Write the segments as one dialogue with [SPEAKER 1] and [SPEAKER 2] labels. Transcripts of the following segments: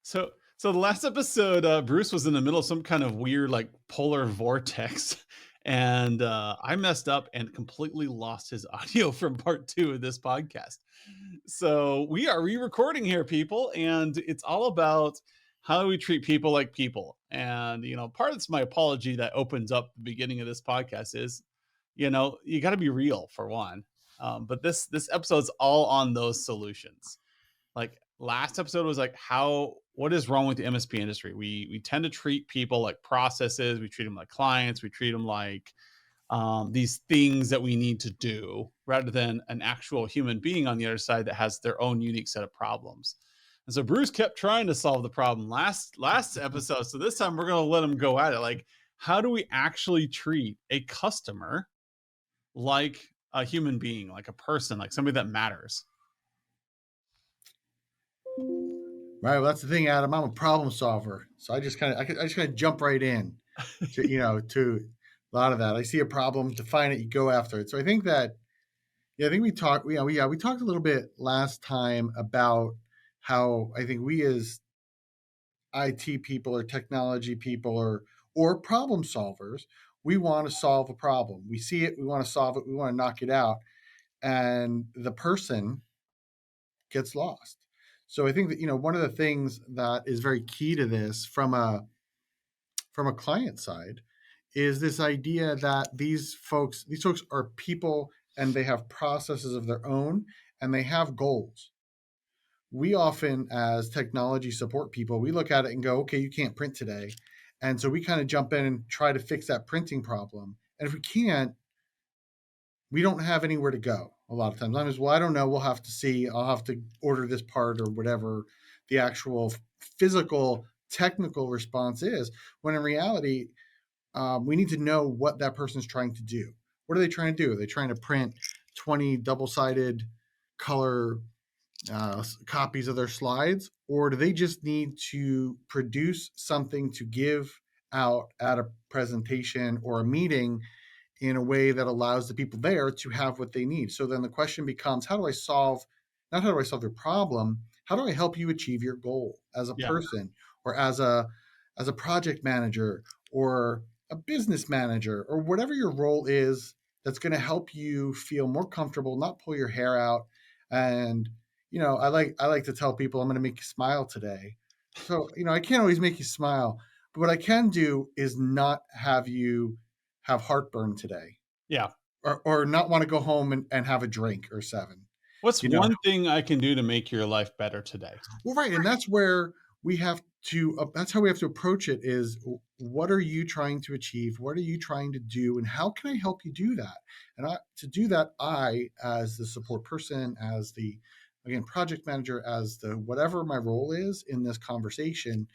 [SPEAKER 1] So the last episode, Bruce was in the middle of some kind of weird, like, polar vortex, and I messed up and completely lost his audio from part 2 of this podcast. So we are re-recording here, people, and it's all about how we treat people like people. And part of it's my apology that opens up the beginning of this podcast is, you got to be real for one. But this episode's all on those solutions. Like last episode was like what is wrong with the MSP industry? We tend to treat people like processes, we treat them like clients, we treat them like these things that we need to do rather than an actual human being on the other side that has their own unique set of problems. And so Bruce kept trying to solve the problem last episode. So this time we're going to let him go at it. Like, how do we actually treat a customer like a human being, like a person, like somebody that matters?
[SPEAKER 2] Right. Well, that's the thing, Adam. I'm a problem solver, so I just kind of jump right in to a lot of that. I see a problem, define it, you go after it. So I think that I think we talked. We talked a little bit last time about how I think we as IT people or technology people or problem solvers, we want to solve a problem. We see it, we want to solve it, we want to knock it out, and the person gets lost. So I think that one of the things that is very key to this from a client side is this idea that these folks are people and they have processes of their own and they have goals. We often, as technology support people, we look at it and go, okay, you can't print today. And so we kind of jump in and try to fix that printing problem. And if we can't, we don't have anywhere to go a lot of times. I'm just, well, I don't know. We'll have to see. I'll have to order this part or whatever the actual physical technical response is. When in reality, we need to know what that person's trying to do. What are they trying to do? Are they trying to print 20 double-sided color copies of their slides, or do they just need to produce something to give out at a presentation or a meeting in a way that allows the people there to have what they need? So then the question becomes, how do I solve, not how do I solve your problem, how do I help you achieve your goal as a
[SPEAKER 1] Yeah.
[SPEAKER 2] person or as a project manager or a business manager or whatever your role is that's going to help you feel more comfortable, not pull your hair out. And I like to tell people I'm going to make you smile today. So I can't always make you smile, but what I can do is not have you have heartburn today,
[SPEAKER 1] Yeah.
[SPEAKER 2] or not want to go home and have a drink or seven.
[SPEAKER 1] What's
[SPEAKER 2] You know,
[SPEAKER 1] one thing I can do to make your life better today?
[SPEAKER 2] well, right, and that's where we have to. That's how we have to approach it. Is what are you trying to achieve? What are you trying to do? And how can I help you do that? And to do that, as the support person, as the again project manager, as the whatever my role is in this conversation,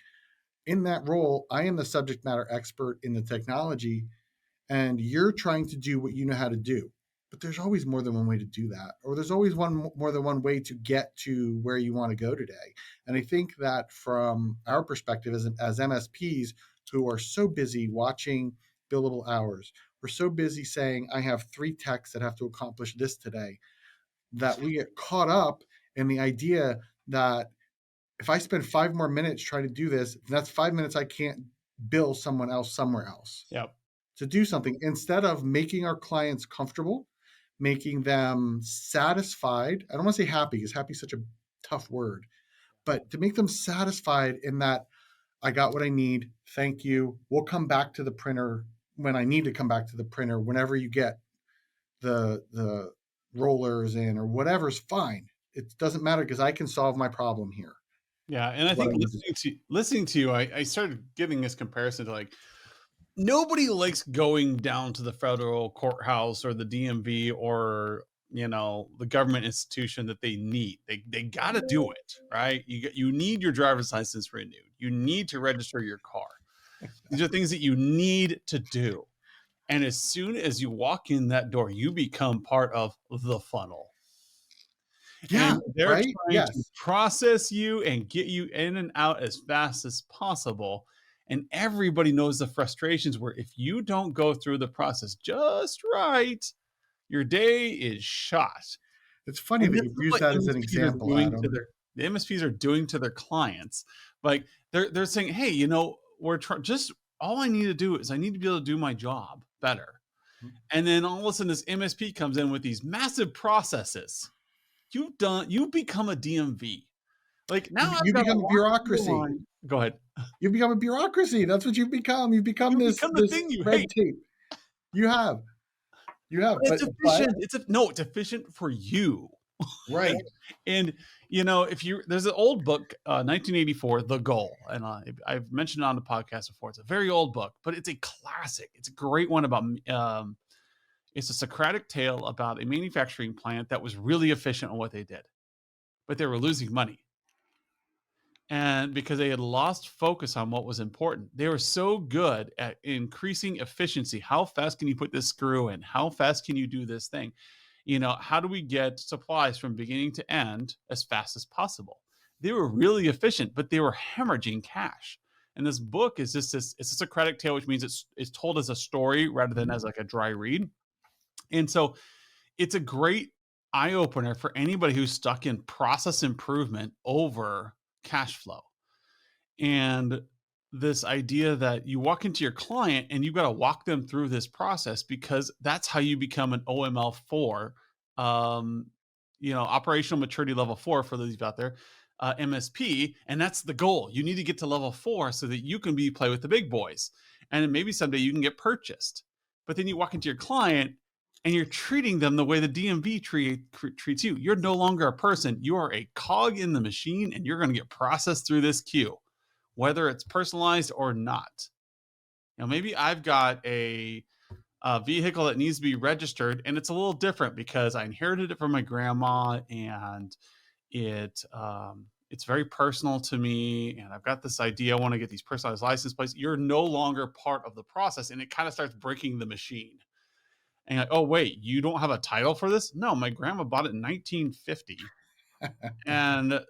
[SPEAKER 2] in that role, I am the subject matter expert in the technology, and you're trying to do what you know how to do. But there's always more than one way to do that, or there's always more than one way to get to where you want to go today. And I think that from our perspective as MSPs who are so busy watching billable hours, we're so busy saying, I have 3 techs that have to accomplish this today, that we get caught up in the idea that if I spend 5 more minutes trying to do this, that's 5 minutes I can't bill someone else somewhere else
[SPEAKER 1] Yep.
[SPEAKER 2] to do something, instead of making our clients comfortable, making them satisfied. I don't want to say happy, because happy is such a tough word, but to make them satisfied in that I got what I need. Thank you. We'll come back to the printer when I need to come back to the printer. Whenever you get the rollers in or whatever's fine. It doesn't matter because I can solve my problem here.
[SPEAKER 1] Yeah, and I
[SPEAKER 2] What
[SPEAKER 1] think
[SPEAKER 2] I need to do.
[SPEAKER 1] listening to you, I started giving this comparison to like nobody likes going down to the federal courthouse or the DMV or the government institution that they need. They got to do it, right? You need your driver's license renewed. You need to register your car. These are things that you need to do. And as soon as you walk in that door, you become part of the funnel.
[SPEAKER 2] Yeah,
[SPEAKER 1] And they're
[SPEAKER 2] right?
[SPEAKER 1] trying to
[SPEAKER 2] Yes.
[SPEAKER 1] process you and get you in and out as fast as possible. And everybody knows the frustrations where if you don't go through the process just right, your day is shot.
[SPEAKER 2] It's funny
[SPEAKER 1] And
[SPEAKER 2] that
[SPEAKER 1] this
[SPEAKER 2] you've
[SPEAKER 1] is
[SPEAKER 2] used
[SPEAKER 1] what
[SPEAKER 2] that as an
[SPEAKER 1] MSPs are
[SPEAKER 2] example,
[SPEAKER 1] doing to
[SPEAKER 2] Adam.
[SPEAKER 1] the MSPs are doing to their clients Like they're saying, hey, you know, we're trying. Just all I need to do is I need to be able to do my job better. And then all of a sudden, this MSP comes in with these massive processes. You've become a DMV. Like now I've
[SPEAKER 2] You
[SPEAKER 1] got to
[SPEAKER 2] become a
[SPEAKER 1] walk through the
[SPEAKER 2] bureaucracy.
[SPEAKER 1] line. Go ahead.
[SPEAKER 2] You've become a bureaucracy. That's what you've become. You've become
[SPEAKER 1] You
[SPEAKER 2] this
[SPEAKER 1] become the
[SPEAKER 2] this
[SPEAKER 1] thing you
[SPEAKER 2] red
[SPEAKER 1] hate.
[SPEAKER 2] tape. You have. You have.
[SPEAKER 1] But it's
[SPEAKER 2] But
[SPEAKER 1] efficient. It's efficient for you.
[SPEAKER 2] right.
[SPEAKER 1] And you know, if you there's an old book, 1984, The Goal, and I've mentioned it on the podcast before. It's a very old book, but it's a classic. It's a great one about it's a Socratic tale about a manufacturing plant that was really efficient on what they did, but they were losing money. And because they had lost focus on what was important, they were so good at increasing efficiency. How fast can you put this screw in? How fast can you do this thing? You know, how do we get supplies from beginning to end as fast as possible? They were really efficient, but they were hemorrhaging cash. And this book is just this, it's a Socratic tale, which means it's told as a story rather than as like a dry read. And so it's a great eye opener for anybody who's stuck in process improvement over cash flow. And this idea that you walk into your client and you've got to walk them through this process because that's how you become an OML4, um, you know, operational maturity level 4 for those of you out there, MSP, and that's the goal. You need to get to level 4 so that you can be play with the big boys, and then maybe someday you can get purchased. But then you walk into your client and you're treating them the way the DMV treats you. You're no longer a person. You are a cog in the machine, and you're going to get processed through this queue, whether it's personalized or not. You know, maybe I've got a vehicle that needs to be registered, and it's a little different because I inherited it from my grandma, and it's very personal to me. And I've got this idea I want to get these personalized license plates. You're no longer part of the process, and it kind of starts breaking the machine. And you're like, oh wait, you don't have a title for this? No, my grandma bought it in 1950, and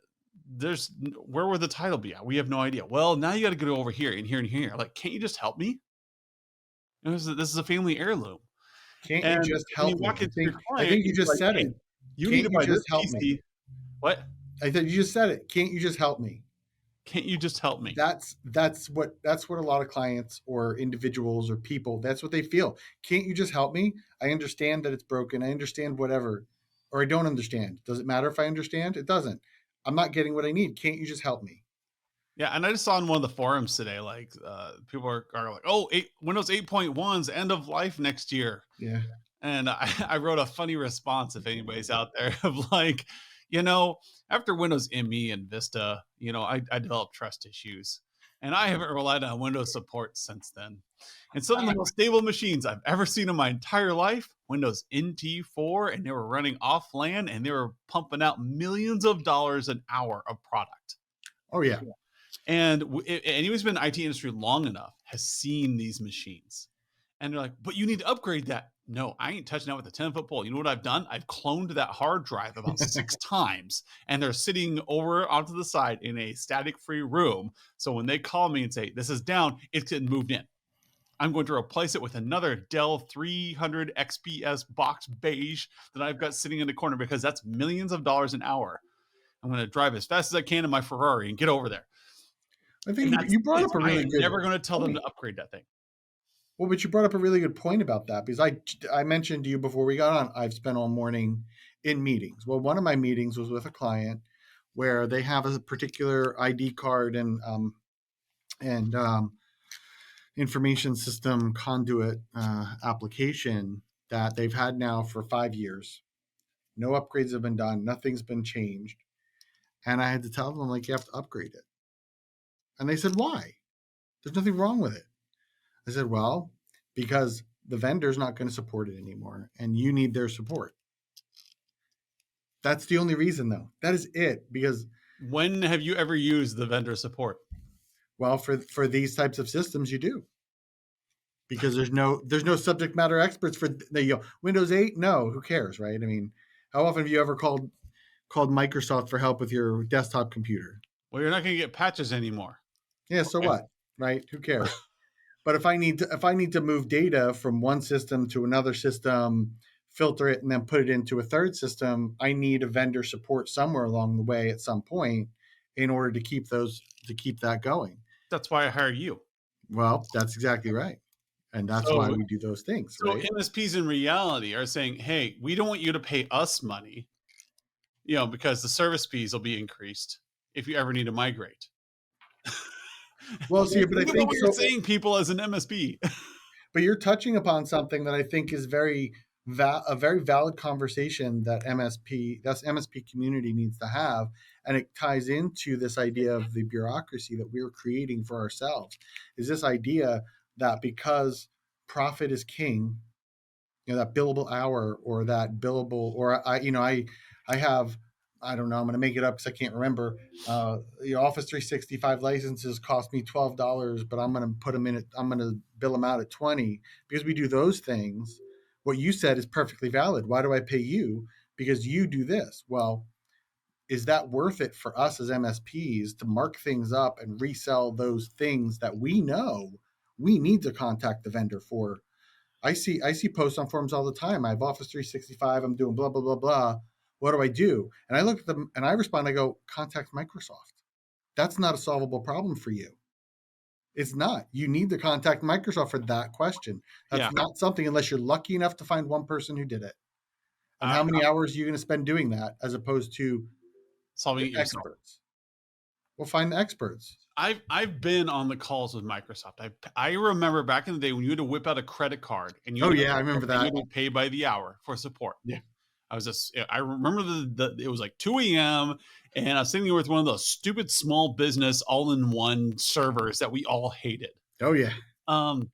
[SPEAKER 1] there's where would the title be at? We have no idea. Well, now you got to go over here and here and here. Like, can't you just help me? This is a family heirloom.
[SPEAKER 2] Can't you
[SPEAKER 1] And
[SPEAKER 2] just
[SPEAKER 1] when you
[SPEAKER 2] help me?
[SPEAKER 1] walk into your
[SPEAKER 2] I
[SPEAKER 1] client,
[SPEAKER 2] think you
[SPEAKER 1] you're
[SPEAKER 2] just
[SPEAKER 1] like,
[SPEAKER 2] said
[SPEAKER 1] hey,
[SPEAKER 2] it.
[SPEAKER 1] you need
[SPEAKER 2] Can't
[SPEAKER 1] to
[SPEAKER 2] you
[SPEAKER 1] buy this
[SPEAKER 2] just help me?
[SPEAKER 1] PC. What?
[SPEAKER 2] I said you just said it. Can't you just help me?
[SPEAKER 1] Can't you just help me?
[SPEAKER 2] That's what a lot of clients or individuals or people, that's what they feel. Can't you just help me? I understand that it's broken. I understand whatever. Or I don't understand. Does it matter if I understand? It doesn't. I'm not getting what I need. Can't you just help me?
[SPEAKER 1] Yeah, and I just saw in one of the forums today, like people are like, "Oh, Windows 8.1's end of life next year."
[SPEAKER 2] Yeah.
[SPEAKER 1] And I wrote a funny response if anybody's out there of like, you know, after Windows ME and Vista, you know, I developed trust issues. And I haven't relied on Windows support since then. And some of the most stable machines I've ever seen in my entire life, Windows NT4, and they were running off LAN and they were pumping out millions of dollars an hour of product.
[SPEAKER 2] Oh yeah.
[SPEAKER 1] And anyone who's been in the IT industry long enough has seen these machines. And they're like, but you need to upgrade that. No, I ain't touching that with a 10-foot pole. You know what I've done? I've cloned that hard drive about 6 times, and they're sitting over onto the side in a static free room. So when they call me and say, this is down, it's getting moved in. I'm going to replace it with another Dell 300 XPS box beige that I've got sitting in the corner because that's millions of dollars an hour. I'm going to drive as fast as I can in my Ferrari and get over there.
[SPEAKER 2] I think
[SPEAKER 1] And that's
[SPEAKER 2] you brought
[SPEAKER 1] it.
[SPEAKER 2] up a
[SPEAKER 1] I
[SPEAKER 2] really
[SPEAKER 1] am
[SPEAKER 2] good
[SPEAKER 1] never going to tell them
[SPEAKER 2] point.
[SPEAKER 1] to upgrade that thing.
[SPEAKER 2] Well, but you brought up a really good point about that because I mentioned to you before we got on, I've spent all morning in meetings. Well, one of my meetings was with a client where they have a particular ID card and information system conduit application that they've had now for 5 years. No upgrades have been done. Nothing's been changed. And I had to tell them, like, you have to upgrade it. And they said, why? There's nothing wrong with it. I said, well, because the vendor's not going to support it anymore and you need their support. That's the only reason, though. That is it. Because,
[SPEAKER 1] When have you ever used the vendor support?
[SPEAKER 2] well, for these types of systems, you do. Because there's no subject matter experts for Windows 8. No, who cares, right? I mean, how often have you ever called Microsoft for help with your desktop computer?
[SPEAKER 1] Well, you're not going to get patches anymore.
[SPEAKER 2] Yeah, so
[SPEAKER 1] Okay.
[SPEAKER 2] what, right? Who cares? But if I need to move data from one system to another system, filter it, and then put it into a third system, I need a vendor support somewhere along the way at some point. in order to keep that going.
[SPEAKER 1] That's why I hired you.
[SPEAKER 2] Well, that's exactly right. And that's why
[SPEAKER 1] So
[SPEAKER 2] we do those things,
[SPEAKER 1] so
[SPEAKER 2] right?
[SPEAKER 1] MSPs in reality are saying, "Hey, we don't want you to pay us money, because the service fees will be increased if you ever need to migrate."
[SPEAKER 2] Well, see, but I
[SPEAKER 1] Think about
[SPEAKER 2] think
[SPEAKER 1] what you're
[SPEAKER 2] so.
[SPEAKER 1] saying, people, as an MSP.
[SPEAKER 2] But you're touching upon something that I think is a very valid conversation that MSP community needs to have, and it ties into this idea of the bureaucracy that we're creating for ourselves. Is this idea that because profit is king, that billable hour or that billable or I have, I don't know, I'm going to make it up because I can't remember. The Office 365 licenses cost me $12, but I'm going to put them in it. I'm going to bill them out at 20 because we do those things. What you said is perfectly valid. Why do I pay you? Because you do this. Well, is that worth it for us as MSPs to mark things up and resell those things that we know we need to contact the vendor for? I see posts on forums all the time. I have Office 365. I'm doing blah blah blah blah. What do I do? And I look at them and I respond. I go, contact Microsoft. That's not a solvable problem for you. It's not. You need to contact Microsoft for that question.
[SPEAKER 1] Yeah,
[SPEAKER 2] That's not something unless you're lucky enough to find one person who did it. And
[SPEAKER 1] I
[SPEAKER 2] how many hours are you going to spend doing that as opposed to
[SPEAKER 1] solving
[SPEAKER 2] the
[SPEAKER 1] it yourself.
[SPEAKER 2] experts? Well, find the experts.
[SPEAKER 1] I've been on the calls with Microsoft. I remember back in the day when you had to whip out a credit card and
[SPEAKER 2] Oh yeah, I remember
[SPEAKER 1] you
[SPEAKER 2] that.
[SPEAKER 1] had to pay by the hour for support.
[SPEAKER 2] Yeah.
[SPEAKER 1] I remember it was like 2 a.m. and I was sitting there with one of those stupid small business all-in-one servers that we all hated.
[SPEAKER 2] Oh yeah.
[SPEAKER 1] Um,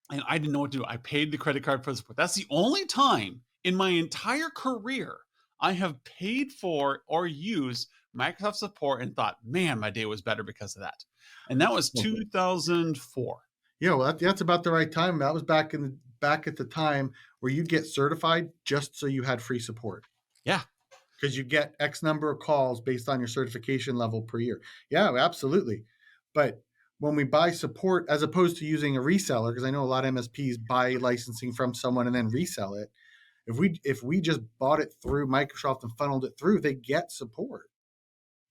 [SPEAKER 1] and I didn't know what to do. I paid the credit card for the support. That's the only time in my entire career I have paid for or used Microsoft support and thought, man, my day was better because of that. And that was 2004.
[SPEAKER 2] Yeah, well, that's about the right time. That was back at the time where you'd get certified just so you had free support
[SPEAKER 1] Yeah.
[SPEAKER 2] because you get X number of calls based on your certification level per year. Yeah, absolutely. But when we buy support, as opposed to using a reseller, because I know a lot of MSPs buy licensing from someone and then resell it. If we just bought it through Microsoft and funneled it through, they get support.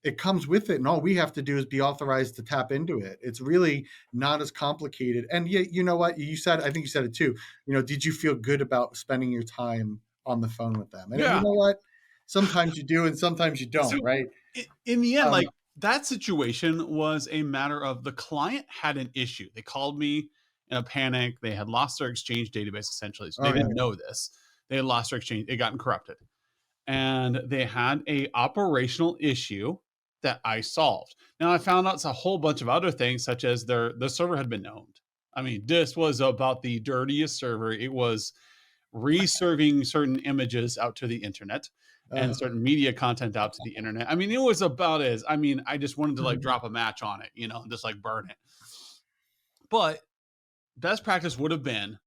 [SPEAKER 2] It comes with it, and all we have to do is be authorized to tap into it. It's really not as complicated. And yet, you know what you said, I think you said it too. Did you feel good about spending your time on the phone with them? And you
[SPEAKER 1] Yeah.
[SPEAKER 2] know what, sometimes you do and sometimes you
[SPEAKER 1] So
[SPEAKER 2] don't, right?
[SPEAKER 1] in the end,
[SPEAKER 2] um,
[SPEAKER 1] like that situation was a matter of the client had an issue. They called me in a panic. They had lost their Exchange database essentially. So they
[SPEAKER 2] oh yeah.
[SPEAKER 1] didn't know this. They had lost their Exchange. It gotten corrupted. And they had a operational issue that I solved. Now I found out it's a whole bunch of other things, such as the server had been owned. I mean, this was about the dirtiest server. It was reserving certain images out to the internet and
[SPEAKER 2] uh,
[SPEAKER 1] certain media content out to the internet. I mean, it was about as I mean, I just wanted to like drop a match on it, and just like burn it. But best practice would have been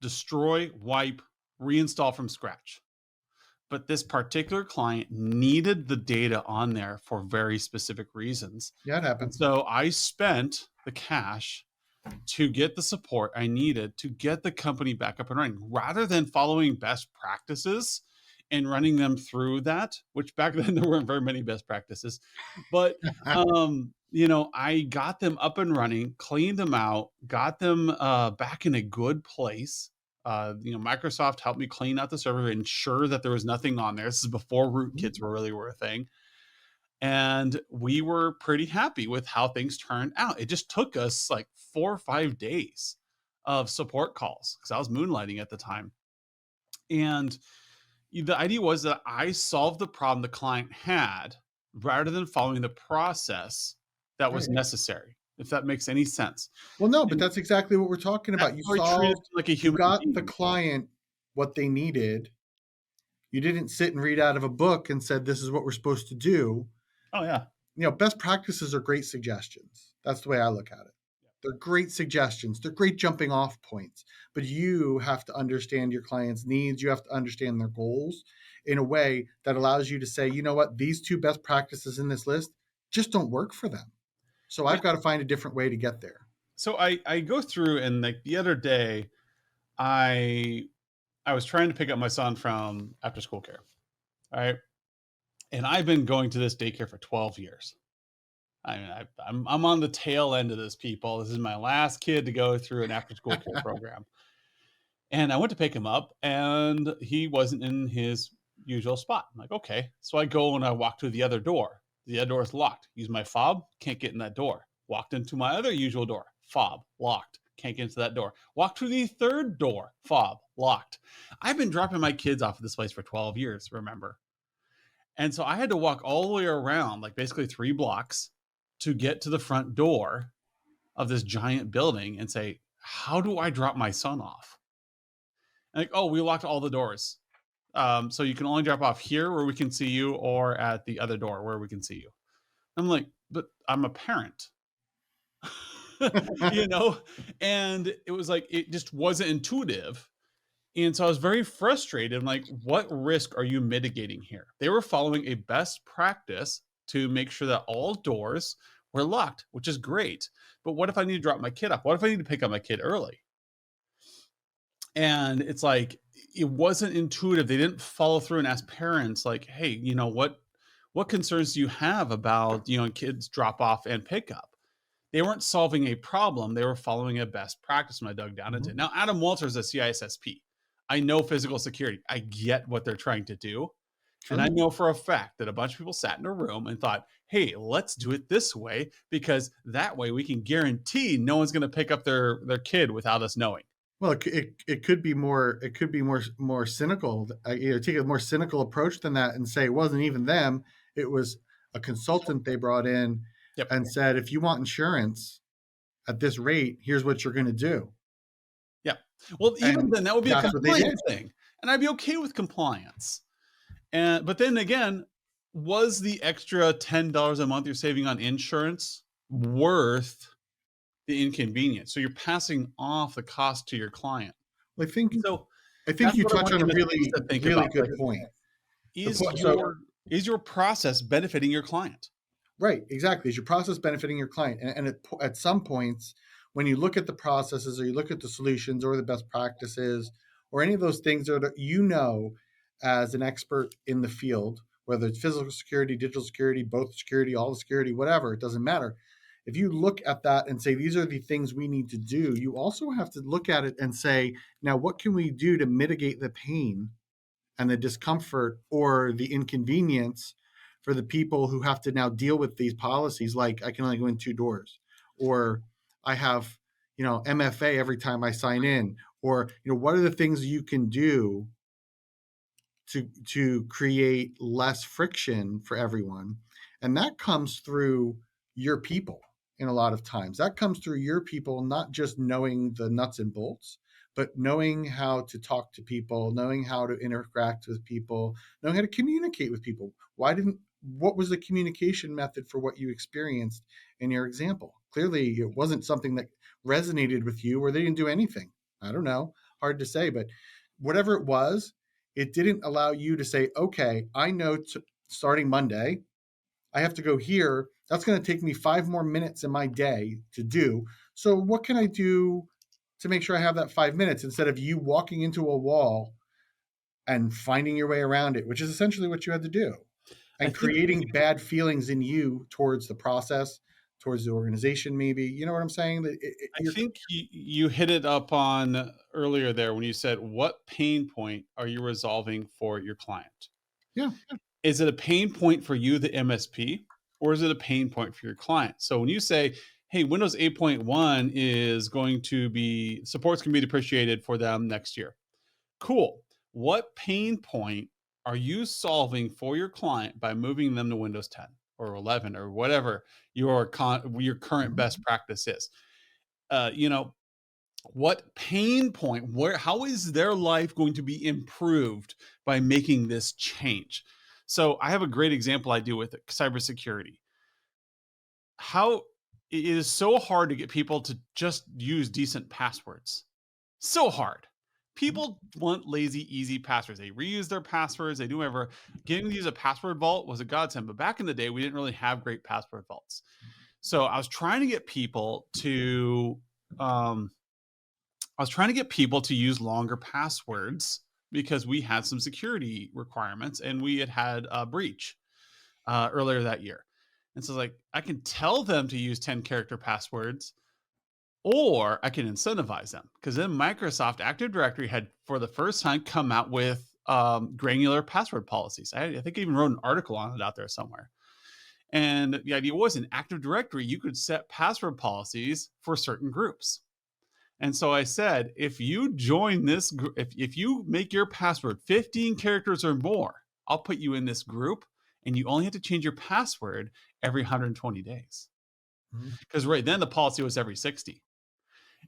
[SPEAKER 1] destroy, wipe, reinstall from scratch. But this particular client needed the data on there for very specific reasons.
[SPEAKER 2] yeah, it
[SPEAKER 1] And
[SPEAKER 2] happens.
[SPEAKER 1] so I spent the cash to get the support I needed to get the company back up and running rather than following best practices and running them through that, which back then there weren't very many best practices. But I got them up and running, cleaned them out, got them back in a good place. Microsoft helped me clean out the server, ensure that there was nothing on there. This is before rootkits were a thing, and we were pretty happy with how things turned out. It just took us like 4 or 5 days of support calls because I was moonlighting at the time. And the idea was that I solved the problem the client had rather than following the process that was
[SPEAKER 2] Right.
[SPEAKER 1] necessary, if that makes any sense.
[SPEAKER 2] Well, no, but
[SPEAKER 1] And
[SPEAKER 2] that's exactly what we're talking
[SPEAKER 1] that's
[SPEAKER 2] about. You
[SPEAKER 1] how I treated
[SPEAKER 2] solved,
[SPEAKER 1] it like a
[SPEAKER 2] you
[SPEAKER 1] human
[SPEAKER 2] got the
[SPEAKER 1] being.
[SPEAKER 2] client what they needed. You didn't sit and read out of a book and said, this is what we're supposed to do.
[SPEAKER 1] Oh, yeah.
[SPEAKER 2] Best practices are great suggestions. That's the way I look at it. They're great suggestions. They're great jumping off points. But you have to understand your client's needs. You have to understand their goals in a way that allows you to say, you know what, these two best practices in this list just don't work for them. So
[SPEAKER 1] Yeah.
[SPEAKER 2] I've got to find a different way to get there.
[SPEAKER 1] So I go through and like the other day, I I was trying to pick up my son from after school care. All right. And I've been going to this daycare for 12 years. I'm on the tail end of this, people. This is my last kid to go through an after school care program. And I went to pick him up and he wasn't in his usual spot. I'm like, okay. So I go and I walk to the other door. The other door is locked. Use my fob, can't get in that door. Walked into my other usual door, fob, locked. Can't get into that door. Walked to the third door, fob, locked. I've been dropping my kids off at this place for 12 years, remember? And so I had to walk all the way around, like basically 3 blocks to get to the front door of this giant building and say, how do I drop my son off? Like, oh, we locked all the doors. So you can only drop off here where we can see you or at the other door where we can see you. I'm like, but I'm a parent, you know? And it was like, it just wasn't intuitive. And so I was very frustrated. I'm like, what risk are you mitigating here? They were following a best practice to make sure that all doors were locked, which is great. But what if I need to drop my kid off? What if I need to pick up my kid early? And it's like it wasn't intuitive. They didn't follow through and ask parents like, "Hey, what concerns do you have about, kids drop off and pick up?" They weren't solving a problem. They were following a best practice when I dug down into it.
[SPEAKER 2] Mhm.
[SPEAKER 1] Now, Adam Walter is a CISSP. I know physical security. I get what they're trying to do. And I
[SPEAKER 2] True.
[SPEAKER 1] know for a fact that a bunch of people sat in a room and thought, hey, let's do it this way because that way we can guarantee no one's going to pick up their kid without us knowing.
[SPEAKER 2] Well, it could be more, more cynical. Take a more cynical approach than that and say it wasn't even them. It was a consultant they brought in
[SPEAKER 1] Yep.
[SPEAKER 2] and said, if you want insurance at this rate, here's what you're going to do.
[SPEAKER 1] Yeah. Well, even
[SPEAKER 2] And
[SPEAKER 1] then, that would be a
[SPEAKER 2] that's what they did.
[SPEAKER 1] compliance thing, and I'd be okay with compliance. And but then again, was the extra $10 a month you're saving on insurance worth the inconvenience? So you're passing off the cost to your client.
[SPEAKER 2] Well,
[SPEAKER 1] So
[SPEAKER 2] I think
[SPEAKER 1] that's
[SPEAKER 2] you
[SPEAKER 1] what I
[SPEAKER 2] touch
[SPEAKER 1] want
[SPEAKER 2] on a
[SPEAKER 1] MSPs
[SPEAKER 2] really,
[SPEAKER 1] to think
[SPEAKER 2] really
[SPEAKER 1] about.
[SPEAKER 2] good
[SPEAKER 1] Like,
[SPEAKER 2] point. The
[SPEAKER 1] is
[SPEAKER 2] point, so
[SPEAKER 1] your process benefiting your client?
[SPEAKER 2] right, exactly. Is your process benefiting your client? And at some points, when you look at the processes or you look at the solutions or the best practices or any of those things that as an expert in the field, whether it's physical security, digital security, both security, all the security, whatever, it doesn't matter. If you look at that and say, these are the things we need to do, you also have to look at it and say, now, what can we do to mitigate the pain and the discomfort or the inconvenience for the people who have to now deal with these policies, like I can only go in 2 doors, or I have MFA every time I sign in, or what are the things you can do to create less friction for everyone. And that comes through your people. In a lot of times that comes through your people, not just knowing the nuts and bolts, but knowing how to talk to people, knowing how to interact with people, knowing how to communicate with people. What was the communication method for what you experienced in your example? Clearly it wasn't something that resonated with you, or they didn't do anything. I don't know, hard to say, but whatever it was, it didn't allow you to say, okay, I know starting Monday, I have to go here. That's going to take me 5 more minutes in my day to do. So, what can I do to make sure I have that 5 minutes instead of you walking into a wall and finding your way around it, which is essentially what you had to do,
[SPEAKER 1] I
[SPEAKER 2] and
[SPEAKER 1] think
[SPEAKER 2] creating bad feelings in you towards the process, towards the organization, maybe. You know what I'm saying? That
[SPEAKER 1] I think you hit it up on earlier there when you said, "What pain point are you resolving for your client?"
[SPEAKER 2] yeah.
[SPEAKER 1] Is it a pain point for you, the MSP, or is it a pain point for your client? So when you say, "Hey, Windows 8.1 is going to be support's going to be depreciated for them next year," cool. What pain point are you solving for your client by moving them to Windows 10 or 11 or whatever your current best
[SPEAKER 2] Mhm.
[SPEAKER 1] practice is? Uh, you know, what pain point, how is their life going to be improved by making this change? So I have a great example I do with cybersecurity. How it is so hard to get people to just use decent passwords. So hard. People want lazy, easy passwords. They reuse their passwords. They do whatever. Getting to use a password vault was a godsend. But back in the day, we didn't really have great password vaults. So um, I was trying to get people to use longer passwords because we had some security requirements and we had had a breach earlier that year. And so like I can tell them to use 10 character passwords, or I can incentivize them, because then Microsoft Active Directory had for the first time come out with granular password policies. I think I even wrote an article on it out there somewhere. And the idea was in Active Directory, you could set password policies for certain groups. And so I said, if you join this group, if you make your password 15 characters or more, I'll put you in this group and you only have to change your password every 120 days.
[SPEAKER 2] Mhm.
[SPEAKER 1] Because right then the policy was every 60.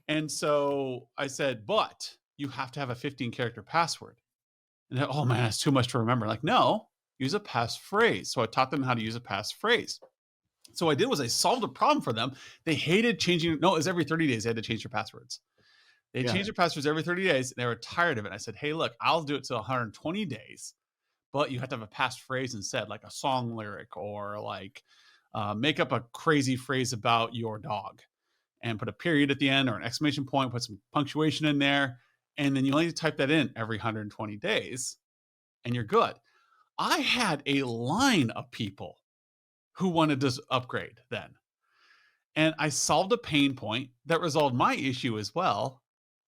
[SPEAKER 1] And so I said, but you have to have a 15 character password. And oh man, that's too much to remember. Like, no, use a passphrase. So I taught them how to use a passphrase. So what I did was I solved a problem for them. They hated changing. No, it was every 30 days they had to change their passwords. They
[SPEAKER 2] Yeah,
[SPEAKER 1] changed their passwords every 30 days. And they were tired of it. I said, hey, look, I'll do it to 120 days, but you have to have a passphrase instead, like a song lyric, or like make up a crazy phrase about your dog and put a period at the end or an exclamation point, put some punctuation in there. And then you only type that in every 120 days and you're good. I had a line of people who wanted to upgrade then. And I solved a pain point that resolved my issue as well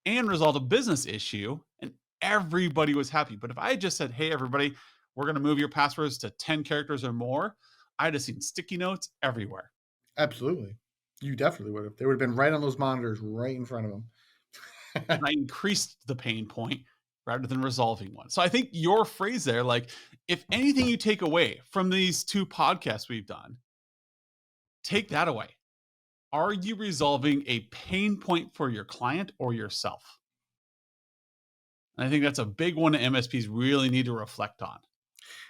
[SPEAKER 1] and resolved a business issue. And everybody was happy. But if I had just said, hey, everybody, we're going to move your passwords to 10 characters or more, I'd have seen sticky notes everywhere.
[SPEAKER 2] absolutely. You definitely would have. They would have been right on those monitors, right in front of them.
[SPEAKER 1] And I increased the pain point rather than resolving one. So I think your phrase there, like, if anything you take away from these two podcasts we've done, take that away. Are you resolving a pain point for your client or yourself? And I think that's a big one that MSPs really need to reflect on.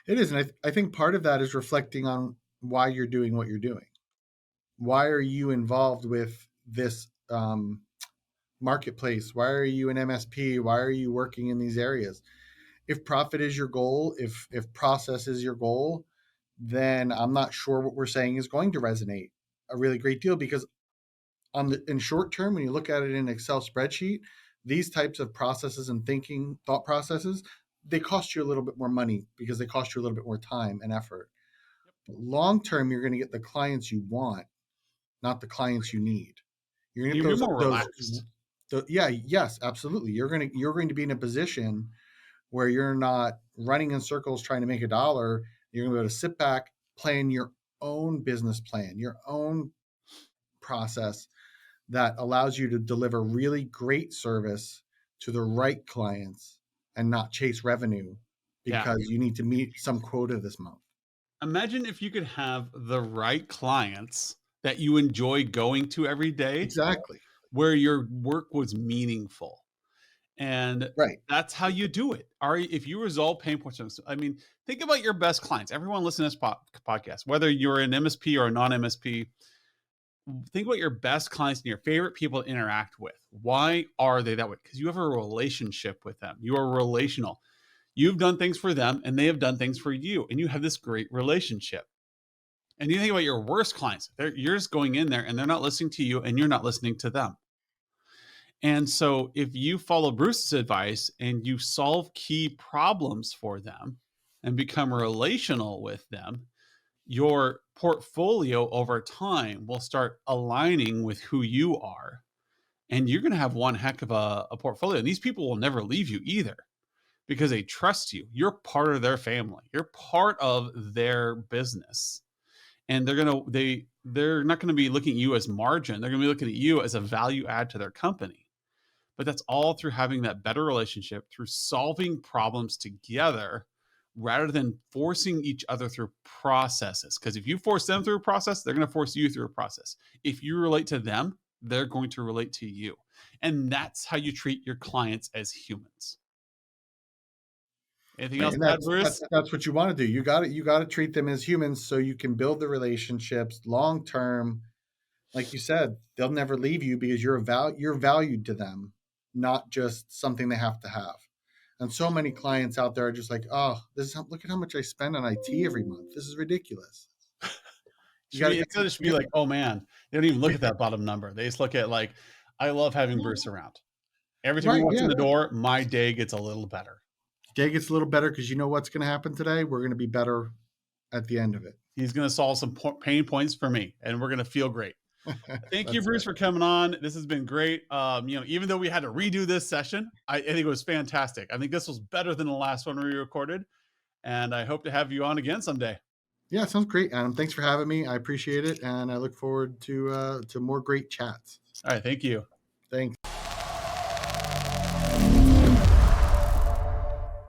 [SPEAKER 2] It is, and I think part of that is reflecting on why you're doing what you're doing. Why are you involved with this marketplace? Why are you an MSP? Why are you working in these areas? If profit is your goal, if process is your goal, then I'm not sure what we're saying is going to resonate a really great deal, because in short term, when you look at it in an Excel spreadsheet, these types of processes and thinking thought processes, they cost you a little bit more money because they cost you a little bit more time and effort. But long term, you're going to get the clients you want, not the clients you need. You're going
[SPEAKER 1] And
[SPEAKER 2] to get
[SPEAKER 1] you're more relaxed.
[SPEAKER 2] yeah, yes, absolutely. You're going to be in a position where you're not running in circles trying to make a dollar. You're going to be able to sit back, plan your own business plan, your own process that allows you to deliver really great service to the right clients and not chase revenue
[SPEAKER 1] Yeah.
[SPEAKER 2] because you need to meet some quota this month.
[SPEAKER 1] Imagine if you could have the right clients that you enjoy going to every day,
[SPEAKER 2] Exactly.
[SPEAKER 1] where your work was meaningful. And
[SPEAKER 2] Right.
[SPEAKER 1] that's how you do it. If you resolve pain points, I mean, think about your best clients. Everyone listening to this podcast, whether you're an MSP or a non MSP, think about your best clients and your favorite people to interact with. Why are they that way? Because you have a relationship with them. You are relational. You've done things for them and they have done things for you, and you have this great relationship. And you think about your worst clients, you're just going in there and they're not listening to you and you're not listening to them. And so if you follow Bruce's advice and you solve key problems for them and become relational with them, your portfolio over time will start aligning with who you are. And you're going to have one heck of a portfolio. And these people will never leave you either because they trust you. You're part of their family. You're part of their business. And they're not going to be looking at you as margin. They're going to be looking at you as a value add to their company. But that's all through having that better relationship, through solving problems together rather than forcing each other through processes. Because if you force them through a process, they're going to force you through a process. If you relate to them, they're going to relate to you. And that's how you treat your clients as humans. Anything
[SPEAKER 2] Right.
[SPEAKER 1] else
[SPEAKER 2] And
[SPEAKER 1] to add,
[SPEAKER 2] that's
[SPEAKER 1] Bruce?
[SPEAKER 2] that's what you want to do. You got to treat them as humans so you can build the relationships long term. Like you said, they'll never leave you because you're valued to them, not just something they have to have. And so many clients out there are just like, oh, look at how much I spend on IT every month. This is ridiculous. You
[SPEAKER 1] Should
[SPEAKER 2] got
[SPEAKER 1] be
[SPEAKER 2] to
[SPEAKER 1] instead it should be
[SPEAKER 2] get
[SPEAKER 1] like, oh man, they don't even look at that bottom number. They just look at like, I love having Bruce around. Every time he
[SPEAKER 2] right.
[SPEAKER 1] walks in
[SPEAKER 2] Yeah,
[SPEAKER 1] the door, my day gets a little better.
[SPEAKER 2] day gets a little better because you know what's going to happen today. We're going to be better at the end of it.
[SPEAKER 1] He's going to solve some pain points for me, and we're going to feel great. Thank you,
[SPEAKER 2] That's
[SPEAKER 1] Bruce,
[SPEAKER 2] right.
[SPEAKER 1] for coming on. This has been great. Even though we had to redo this session, I think it was fantastic. I think this was better than the last one we recorded, and I hope to have you on again someday.
[SPEAKER 2] Yeah, sounds great, Adam. Thanks for having me. I appreciate it, and I look forward to more great chats.
[SPEAKER 1] All right, thank you.